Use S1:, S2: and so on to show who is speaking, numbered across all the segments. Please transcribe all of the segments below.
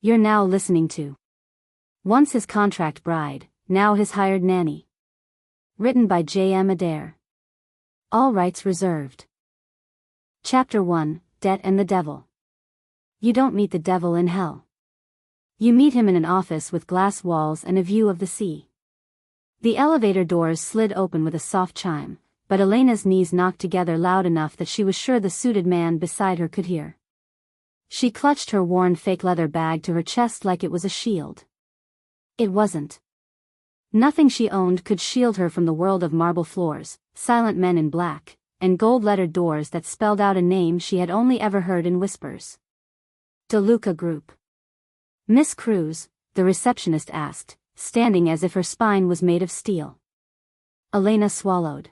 S1: You're now listening to Once His Contract Bride, Now His Hired Nanny. Written by J.M. Adair. All rights reserved. Chapter 1, Debt and the Devil. You don't meet the devil in hell. You meet him in an office with glass walls and a view of the sea. The elevator doors slid open with a soft chime, but Elena's knees knocked together loud enough that she was sure the suited man beside her could hear. She clutched her worn fake leather bag to her chest like it was a shield. It wasn't. Nothing she owned could shield her from the world of marble floors, silent men in black, and gold-lettered doors that spelled out a name she had only ever heard in whispers. DeLuca Group. Miss Cruz, the receptionist asked, standing as if her spine was made of steel. Elena swallowed.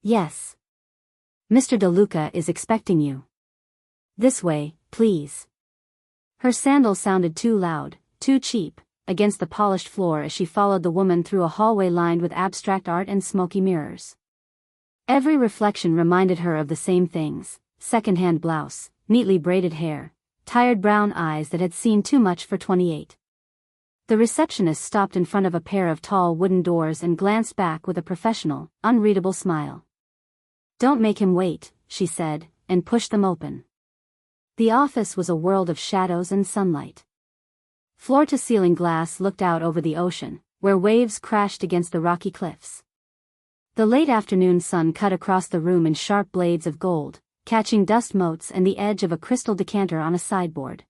S1: Yes. Mr. DeLuca is expecting you. This way, please. Her sandals sounded too loud, too cheap, against the polished floor as she followed the woman through a hallway lined with abstract art and smoky mirrors. Every reflection reminded her of the same things: second-hand blouse, neatly braided hair, tired brown eyes that had seen too much for 28. The receptionist stopped in front of a pair of tall wooden doors and glanced back with a professional, unreadable smile. "Don't make him wait," she said, and pushed them open. The office was a world of shadows and sunlight. Floor-to-ceiling glass looked out over the ocean, where waves crashed against the rocky cliffs. The late afternoon sun cut across the room in sharp blades of gold, catching dust motes and the edge of a crystal decanter on a sideboard.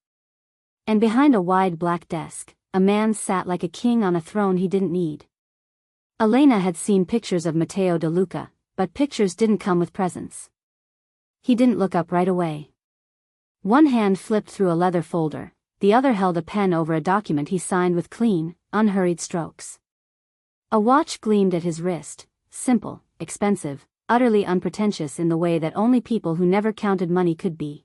S1: And behind a wide black desk, a man sat like a king on a throne he didn't need. Elena had seen pictures of Matteo DeLuca, but pictures didn't come with presents. He didn't look up right away. One hand flipped through a leather folder, the other held a pen over a document he signed with clean, unhurried strokes. A watch gleamed at his wrist, simple, expensive, utterly unpretentious in the way that only people who never counted money could be.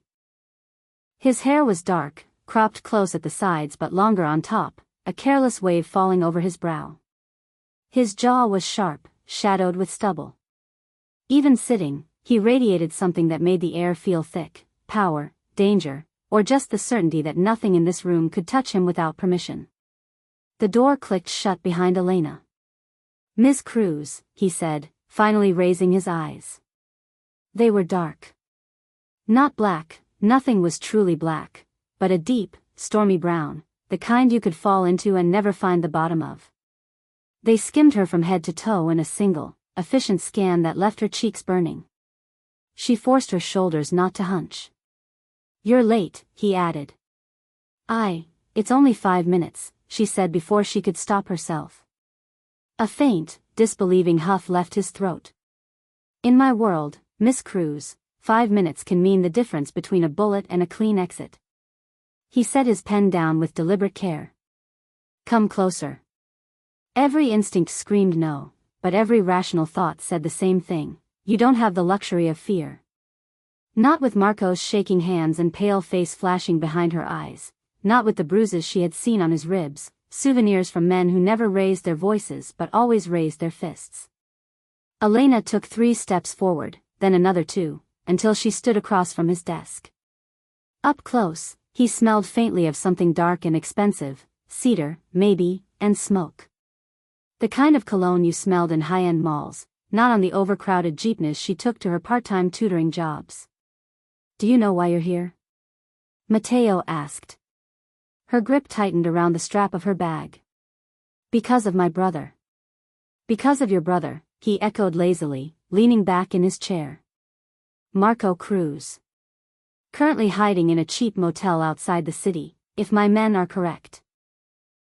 S1: His hair was dark, cropped close at the sides but longer on top, a careless wave falling over his brow. His jaw was sharp, shadowed with stubble. Even sitting, he radiated something that made the air feel thick: power, danger, or just the certainty that nothing in this room could touch him without permission. The door clicked shut behind Elena. "Miss Cruz," he said, finally raising his eyes. They were dark. Not black, nothing was truly black, but a deep, stormy brown, the kind you could fall into and never find the bottom of. They skimmed her from head to toe in a single, efficient scan that left her cheeks burning. She forced her shoulders not to hunch. "You're late," he added. It's only 5 minutes," she said before she could stop herself. A faint, disbelieving huff left his throat. "In my world, Miss Cruz, 5 minutes can mean the difference between a bullet and a clean exit." He set his pen down with deliberate care. "Come closer." Every instinct screamed no, but every rational thought said the same thing: you don't have the luxury of fear. Not with Marco's shaking hands and pale face flashing behind her eyes, not with the bruises she had seen on his ribs, souvenirs from men who never raised their voices but always raised their fists. Elena took 3 steps forward, then another 2, until she stood across from his desk. Up close, he smelled faintly of something dark and expensive: cedar, maybe, and smoke. The kind of cologne you smelled in high-end malls, not on the overcrowded jeepneys she took to her part-time tutoring jobs. "Do you know why you're here?" Matteo asked. Her grip tightened around the strap of her bag. "Because of my brother." "Because of your brother," he echoed lazily, leaning back in his chair. "Marco Cruz. Currently hiding in a cheap motel outside the city, if my men are correct.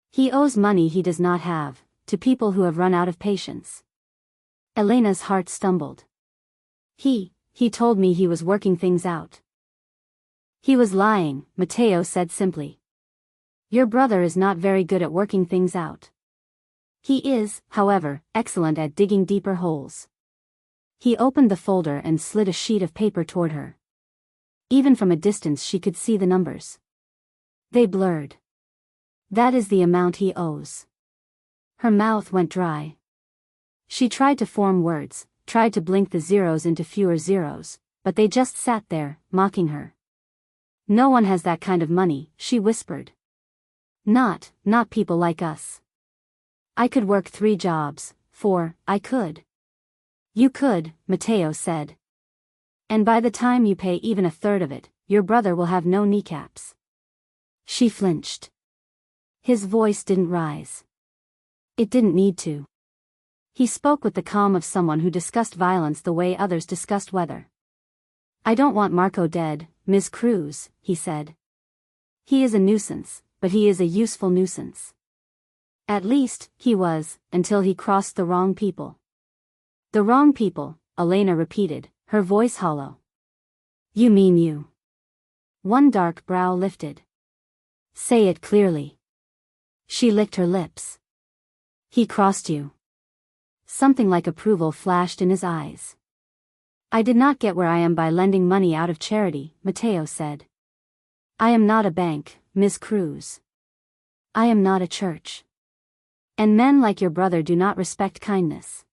S1: He owes money he does not have, to people who have run out of patience." Elena's heart stumbled. He told me he was working things out." "He was lying," Matteo said simply. "Your brother is not very good at working things out. He is, however, excellent at digging deeper holes." He opened the folder and slid a sheet of paper toward her. Even from a distance she could see the numbers. They blurred. "That is the amount he owes." Her mouth went dry. She tried to form words, tried to blink the zeros into fewer zeros, but they just sat there, mocking her. "No one has that kind of money," she whispered. Not people like us. I could work 3 jobs, 4, I could. You could, Mateo said. And by the time you pay even a third of it, your brother will have no kneecaps. She flinched. His voice didn't rise. It didn't need to. He spoke with the calm of someone who discussed violence the way others discussed weather. I don't want Marco dead, Ms. Cruz, he said. He is a nuisance, but he is a useful nuisance. At least, he was, until he crossed the wrong people. The wrong people, Elena repeated, her voice hollow. You mean you? One dark brow lifted. Say it clearly. She licked her lips. He crossed you. Something like approval flashed in his eyes. I did not get where I am by lending money out of charity, Mateo said. I am not a bank, Ms. Cruz. I am not a church. And men like your brother do not respect kindness.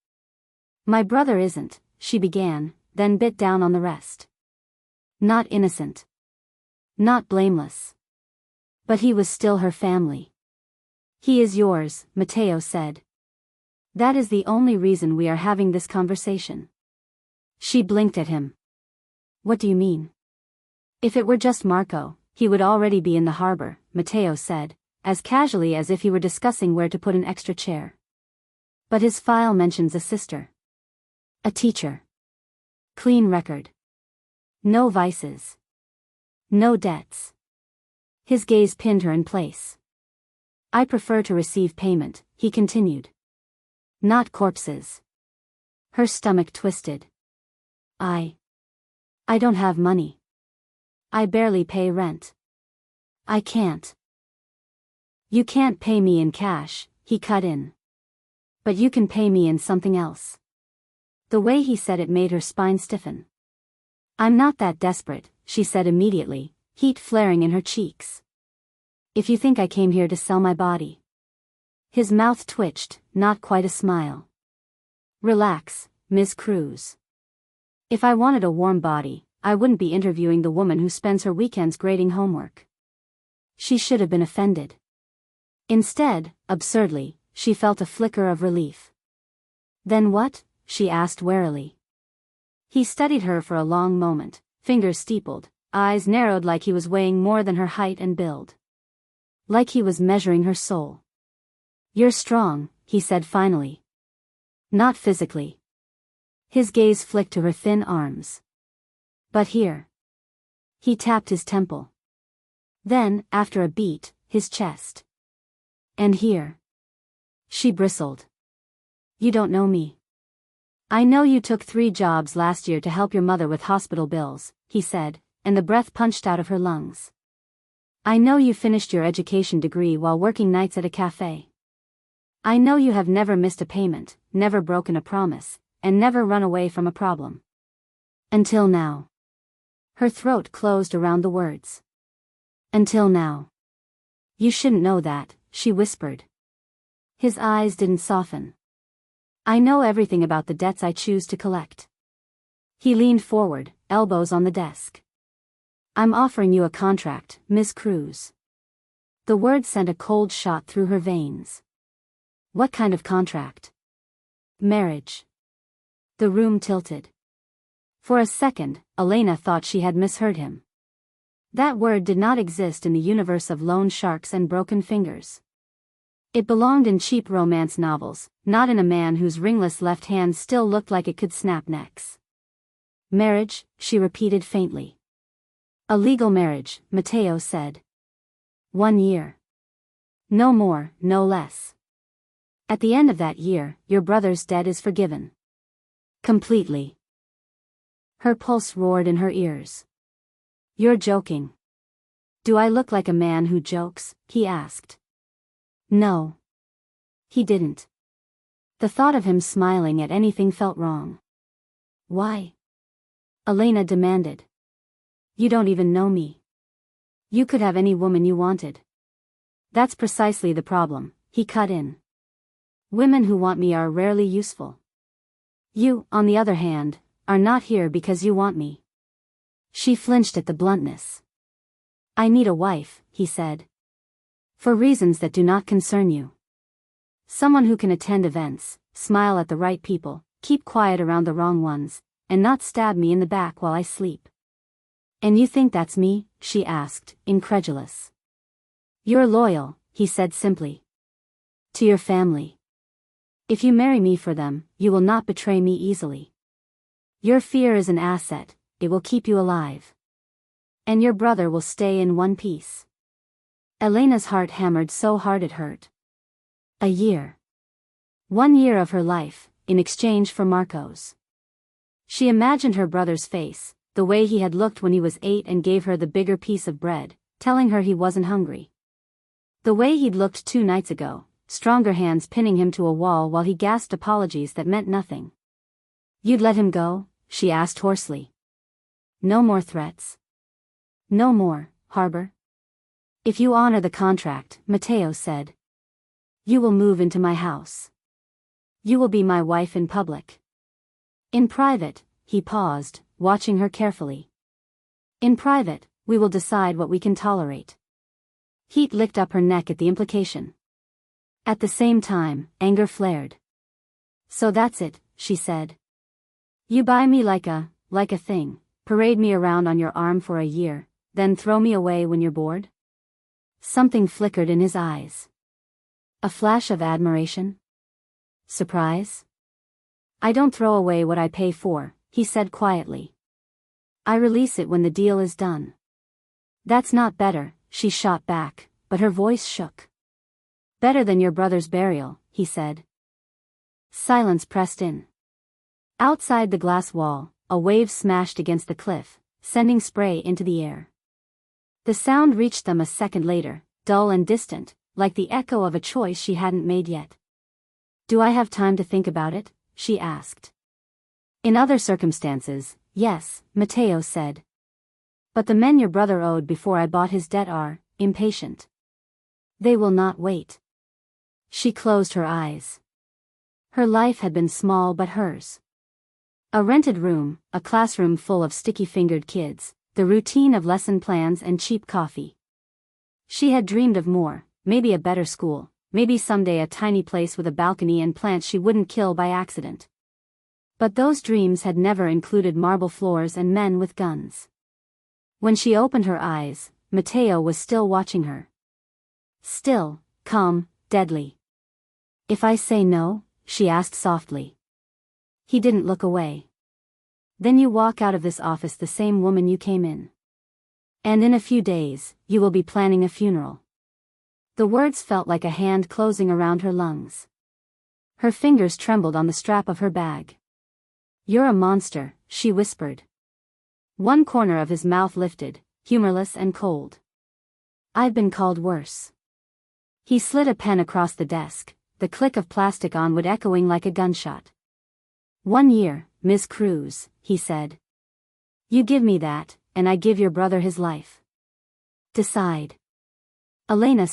S1: My brother isn't, she began, then bit down on the rest. Not innocent. Not blameless. But he was still her family. He is yours, Mateo said. That is the only reason we are having this conversation. She blinked at him. What do you mean? If it were just Marco, he would already be in the harbor, Mateo said, as casually as if he were discussing where to put an extra chair. But his file mentions a sister. A teacher. Clean record. No vices. No debts. His gaze pinned her in place. I prefer to receive payment, he continued. Not corpses. Her stomach twisted. I don't have money. I barely pay rent. I can't. You can't pay me in cash, he cut in. But you can pay me in something else. The way he said it made her spine stiffen. I'm not that desperate, she said immediately, heat flaring in her cheeks. If you think I came here to sell my body. His mouth twitched, not quite a smile. Relax, Ms. Cruz. If I wanted a warm body, I wouldn't be interviewing the woman who spends her weekends grading homework. She should have been offended. Instead, absurdly, she felt a flicker of relief. Then what? She asked warily. He studied her for a long moment, fingers steepled, eyes narrowed like he was weighing more than her height and build. Like he was measuring her soul. You're strong, he said finally. Not physically. His gaze flicked to her thin arms. But here. He tapped his temple. Then, after a beat, his chest. And here. She bristled. You don't know me. I know you took 3 jobs last year to help your mother with hospital bills, he said, and the breath punched out of her lungs. I know you finished your education degree while working nights at a cafe. I know you have never missed a payment, never broken a promise, and never run away from a problem. Until now. Her throat closed around the words. Until now. You shouldn't know that, she whispered. His eyes didn't soften. I know everything about the debts I choose to collect. He leaned forward, elbows on the desk. I'm offering you a contract, Ms. Cruz. The word sent a cold shot through her veins. What kind of contract? Marriage. The room tilted. For a second, Elena thought she had misheard him. That word did not exist in the universe of loan sharks and broken fingers. It belonged in cheap romance novels, not in a man whose ringless left hand still looked like it could snap necks. Marriage, she repeated faintly. A legal marriage, Mateo said. 1 year. No more, no less. At the end of that year, your brother's debt is forgiven. Completely. Her pulse roared in her ears. You're joking. Do I look like a man who jokes? He asked. No. He didn't. The thought of him smiling at anything felt wrong. Why? Elena demanded. You don't even know me. You could have any woman you wanted. That's precisely the problem, he cut in. Women who want me are rarely useful. You, on the other hand, are not here because you want me. She flinched at the bluntness. I need a wife, he said. For reasons that do not concern you. Someone who can attend events, smile at the right people, keep quiet around the wrong ones, and not stab me in the back while I sleep. And you think that's me? She asked, incredulous. You're loyal, he said simply. To your family. If you marry me for them, you will not betray me easily. Your fear is an asset, it will keep you alive. And your brother will stay in one piece. Elena's heart hammered so hard it hurt. A year. 1 year of her life, in exchange for Marco's. She imagined her brother's face, the way he had looked when he was 8 and gave her the bigger piece of bread, telling her he wasn't hungry. The way he'd looked 2 nights ago, stronger hands pinning him to a wall while he gasped apologies that meant nothing. You'd let him go? She asked hoarsely. No more threats. No more, Harbor. If you honor the contract, Mateo said. You will move into my house. You will be my wife in public. In private, he paused, watching her carefully. In private, we will decide what we can tolerate. Heat licked up her neck at the implication. At the same time, anger flared. So that's it, she said. You buy me like a thing, parade me around on your arm for a year, then throw me away when you're bored? Something flickered in his eyes. A flash of admiration? Surprise? I don't throw away what I pay for, he said quietly. I release it when the deal is done. That's not better, she shot back, but her voice shook. Better than your brother's burial, he said. Silence pressed in. Outside the glass wall, a wave smashed against the cliff, sending spray into the air. The sound reached them a second later, dull and distant, like the echo of a choice she hadn't made yet. Do I have time to think about it? She asked. In other circumstances, yes, Mateo said. But the men your brother owed before I bought his debt are impatient. They will not wait. She closed her eyes. Her life had been small but hers. A rented room, a classroom full of sticky-fingered kids, the routine of lesson plans and cheap coffee. She had dreamed of more, maybe a better school, maybe someday a tiny place with a balcony and plants she wouldn't kill by accident. But those dreams had never included marble floors and men with guns. When she opened her eyes, Mateo was still watching her. Still, calm, deadly. If I say no? She asked softly. He didn't look away. Then you walk out of this office the same woman you came in. And in a few days, you will be planning a funeral. The words felt like a hand closing around her lungs. Her fingers trembled on the strap of her bag. You're a monster, she whispered. One corner of his mouth lifted, humorless and cold. I've been called worse. He slid a pen across the desk, the click of plastic on wood echoing like a gunshot. 1 year, Miss Cruz, he said. You give me that, and I give your brother his life. Decide. Elena